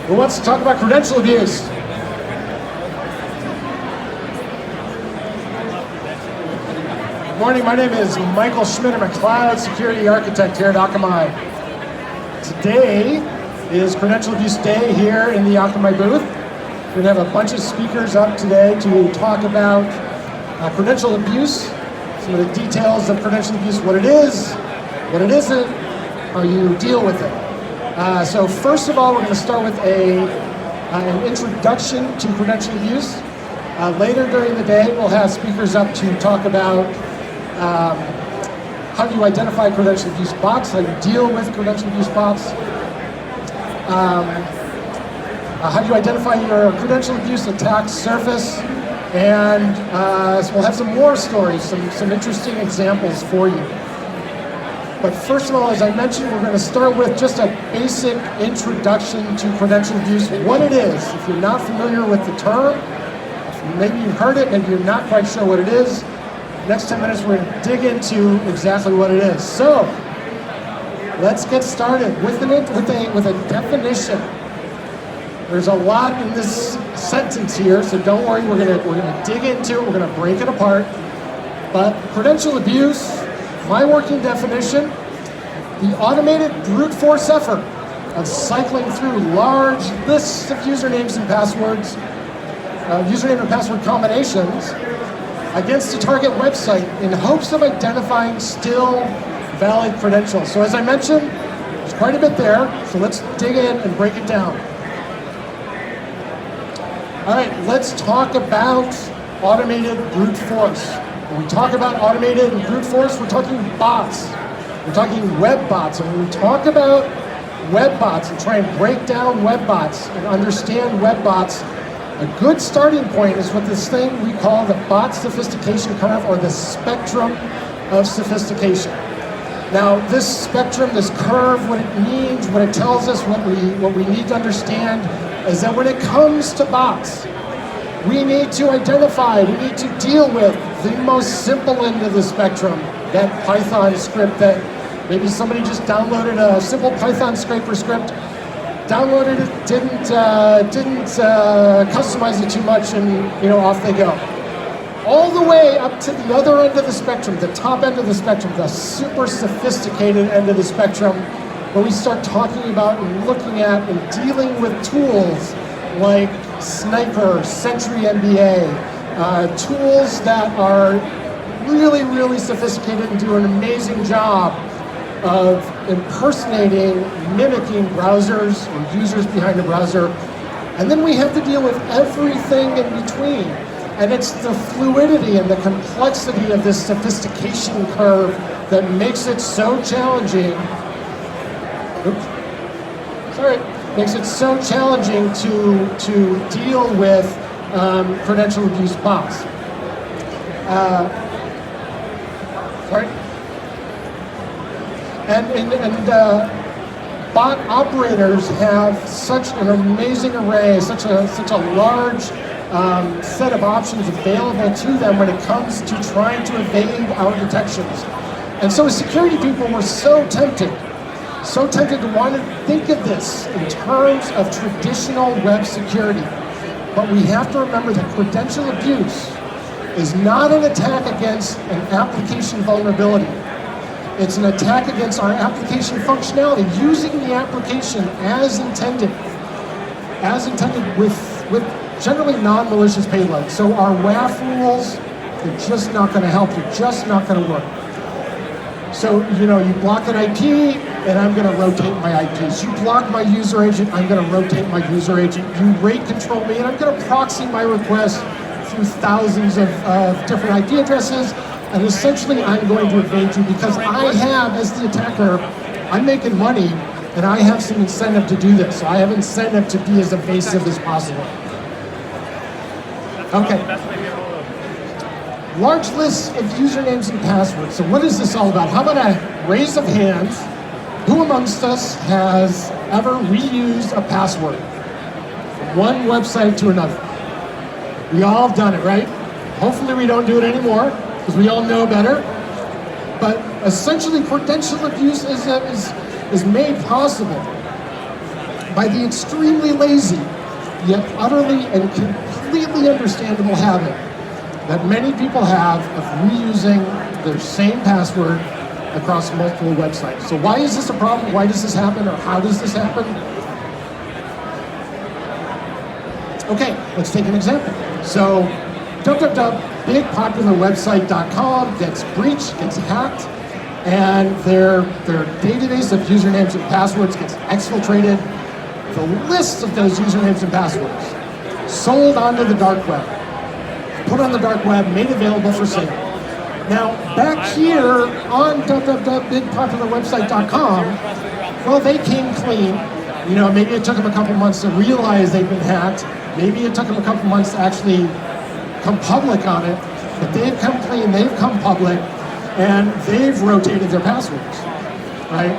Who wants to talk about credential abuse? Good morning, my name is Michael Schmidt. I'm a cloud security architect here at Akamai. Today is Credential Abuse Day here in the Akamai booth. We're going to have a bunch of speakers up today to talk about credential abuse, some of the details of credential abuse, what it is, what it isn't, how you deal with it. So first of all, we're going to start with an introduction to credential abuse. Later during the day, we'll have speakers up to talk about how do you identify credential abuse bots, how you deal with credential abuse bots, how do you identify your credential abuse attack surface, and so we'll have some more stories, some interesting examples for you. But first of all, as I mentioned, we're going to start with just a basic introduction to credential abuse, what it is. If you're not familiar with the term, maybe you've heard it, maybe you're not quite sure what it is, next 10 minutes we're going to dig into exactly what it is. So, let's get started with a definition. There's a lot in this sentence here, so don't worry, we're gonna dig into it, we're gonna break it apart. But credential abuse, my working definition, the automated brute force effort of cycling through large lists of usernames and passwords, username and password combinations against a target website in hopes of identifying still valid credentials. So as I mentioned, there's quite a bit there, so let's dig in and break it down. All right, let's talk about automated brute force. When we talk about automated and brute force, we're talking bots. We're talking web bots. And when we talk about web bots and try and break down web bots and understand web bots, a good starting point is what this thing we call the bot sophistication curve, or the spectrum of sophistication. Now, this spectrum, this curve, what it means, what it tells us, what we need to understand is that when it comes to bots, we need to identify, we need to deal with the most simple end of the spectrum, that Python script that maybe somebody just downloaded a simple Python scraper script, downloaded it, didn't customize it too much, and off they go. All the way up to the other end of the spectrum, the top end of the spectrum, the super sophisticated end of the spectrum, where we start talking about and looking at and dealing with tools like Sniper, Sentry MBA, tools that are really, really sophisticated and do an amazing job of impersonating, mimicking browsers or users behind a browser. And then we have to deal with everything in between. And it's the fluidity and the complexity of this sophistication curve that makes it so challenging. Makes it so challenging to deal with credential abuse bots. And bot operators have such an amazing array, such a large set of options available to them when it comes to trying to evade our detections. And so as security people, we're so tempted to want to think of this in terms of traditional web security. But we have to remember that credential abuse is not an attack against an application vulnerability. It's an attack against our application functionality, using the application as intended with generally non-malicious payloads. So our WAF rules, they're just not going to help you, just not going to work. So, you block an IP, and I'm going to rotate my IPs. You block my user agent, I'm going to rotate my user agent. You rate control me, and I'm going to proxy my request through thousands of different IP addresses, and essentially I'm going to evade you because I have, as the attacker, I'm making money, and I have some incentive to do this. So I have incentive to be as evasive as possible. Okay. Large lists of usernames and passwords. So what is this all about? How about a raise of hands? Who amongst us has ever reused a password from one website to another? We all have done it, right? Hopefully we don't do it anymore because we all know better. But essentially, credential abuse is made possible by the extremely lazy, yet utterly and completely understandable habit that many people have of reusing their same password across multiple websites. So why is this a problem? Why does this happen, or how does this happen? Okay, let's take an example. So bigpopularwebsite.com gets breached, gets hacked, and their database of usernames and passwords gets exfiltrated. The list of those usernames and passwords sold onto the dark web, put on the dark web, made available for sale. Now, back here on www.bigpopularwebsite.com, well, they came clean. You know, maybe it took them a couple months to realize they've been hacked. Maybe it took them a couple months to actually come public on it, but they've come clean, they've come public, and they've rotated their passwords, right?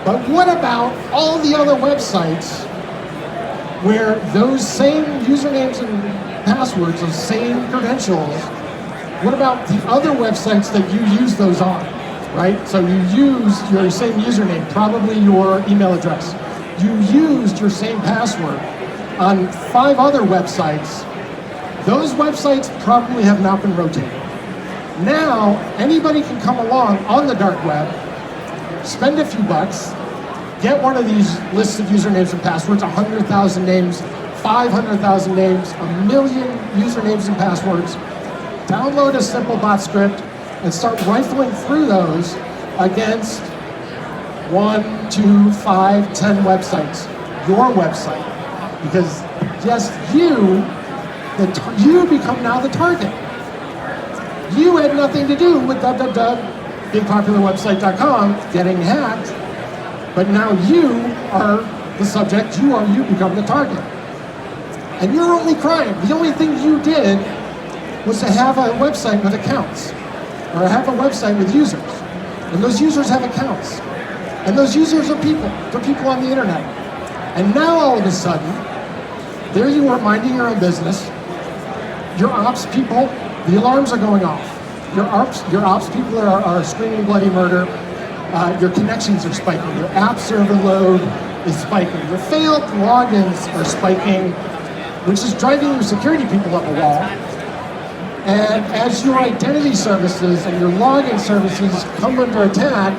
But what about all the other websites where those same usernames and passwords, those same credentials, what about the other websites that you use those on, right? So you use your same username, probably your email address. You used your same password on 5 other websites. Those websites probably have not been rotated. Now, anybody can come along on the dark web, spend a few bucks, get one of these lists of usernames and passwords, 100,000 names, 500,000 names, 1 million usernames and passwords, download a simple bot script, and start rifling through those against 1, 2, 5, 10 websites, your website. Because yes, you become now the target. You had nothing to do with bigpopularwebsite.com getting hacked, but now you are the subject, you become the target. And your only crime, the only thing you did was to have a website with accounts, or have a website with users. And those users have accounts. And those users are people. They're people on the internet. And now all of a sudden, there you are minding your own business. Your ops people, the alarms are going off. Your ops people are screaming bloody murder. Your connections are spiking. Your app server load is spiking. Your failed logins are spiking, which is driving your security people up a wall. And as your identity services and your login services come under attack,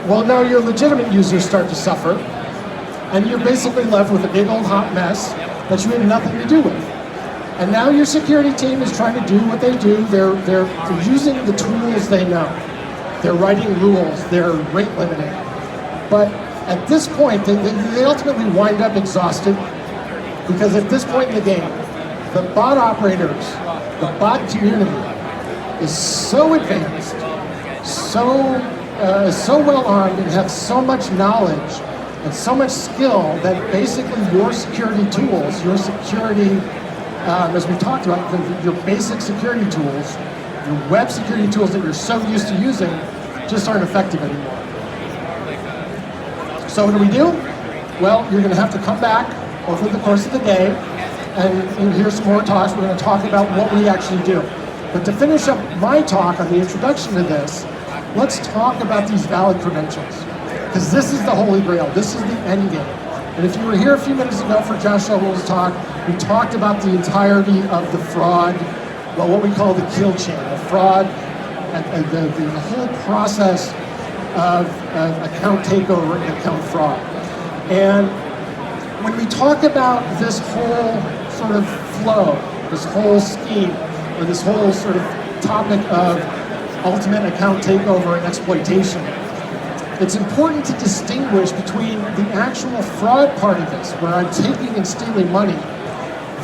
well, now your legitimate users start to suffer, and you're basically left with a big old hot mess that you had nothing to do with. And now your security team is trying to do what they do. They're using the tools they know. They're writing rules. They're rate limiting. But at this point, they ultimately wind up exhausted, because at this point in the game, the bot operators, the bot community is so advanced, so well armed, and have so much knowledge and so much skill that basically your security tools, your security, as we talked about, your basic security tools, your web security tools that you're so used to using, just aren't effective anymore. So what do? Well, you're going to have to come back over the course of the day, and hear some more talks. We're going to talk about what we actually do. But to finish up my talk on the introduction to this, let's talk about these valid credentials. Because this is the holy grail. This is the end game. And if you were here a few minutes ago for Josh Shovel's talk, we talked about the entirety of the fraud, well, what we call the kill chain, the fraud, and the whole process of account takeover and account fraud. And when we talk about this whole sort of flow, this whole scheme, or this whole sort of topic of ultimate account takeover and exploitation, it's important to distinguish between the actual fraud part of this, where I'm taking and stealing money,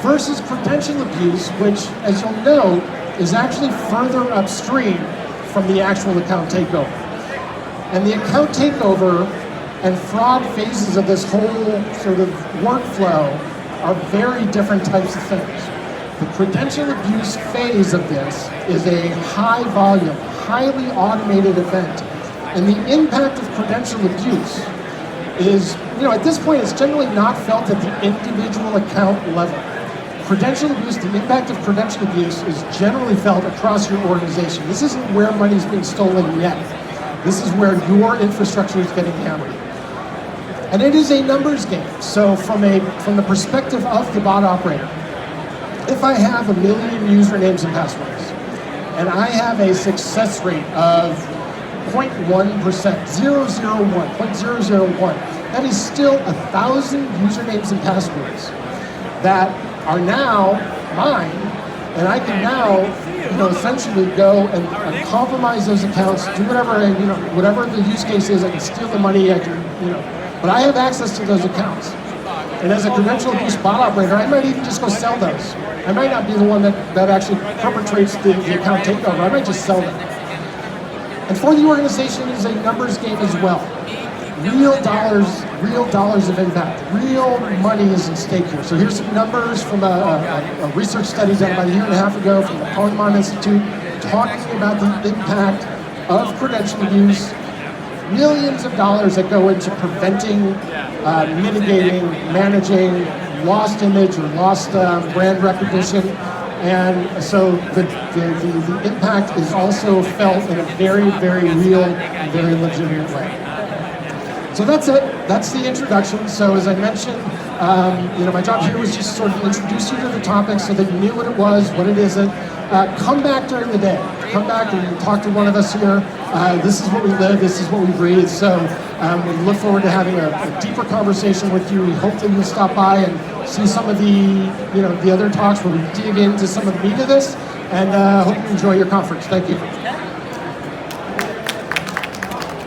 versus credential abuse, which, as you'll note, is actually further upstream from the actual account takeover. And the account takeover and fraud phases of this whole sort of workflow are very different types of things. The credential abuse phase of this is a high volume, highly automated event. And the impact of credential abuse is, at this point, it's generally not felt at the individual account level. Credential abuse, the impact of credential abuse is generally felt across your organization. This isn't where money's being stolen yet. This is where your infrastructure is getting hammered. And it is a numbers game. So from the perspective of the bot operator, if I have 1 million usernames and passwords, and I have a success rate of 0.1%, 0.001, that is still 1,000 usernames and passwords that are now mine, and I can now, essentially go and compromise those accounts, do whatever the use case is. I can steal the money, I can, but I have access to those accounts. And as a credential abuse bot operator, I might even just go sell those. I might not be the one that actually perpetrates the account takeover. I might just sell them. And for the organization, it is a numbers game as well. Real dollars of impact. Real money is at stake here. So here's some numbers from a research study done about 1.5 years ago from the Kahneman Institute, talking about the impact of credential abuse. Millions of dollars that go into preventing, mitigating, managing lost image or lost brand recognition. And so the impact is also felt in a very, very real, very legitimate way. So that's it. That's the introduction. So as I mentioned, my job here was just sort of introduce you to the topic so that you knew what it was, what it isn't. Come back during the day. Come back and talk to one of us here. This is what we live. This is what we breathe. So we look forward to having a deeper conversation with you. We hope that you'll stop by and see some of the other talks where we dig into some of the meat of this. And hope you enjoy your conference. Thank you.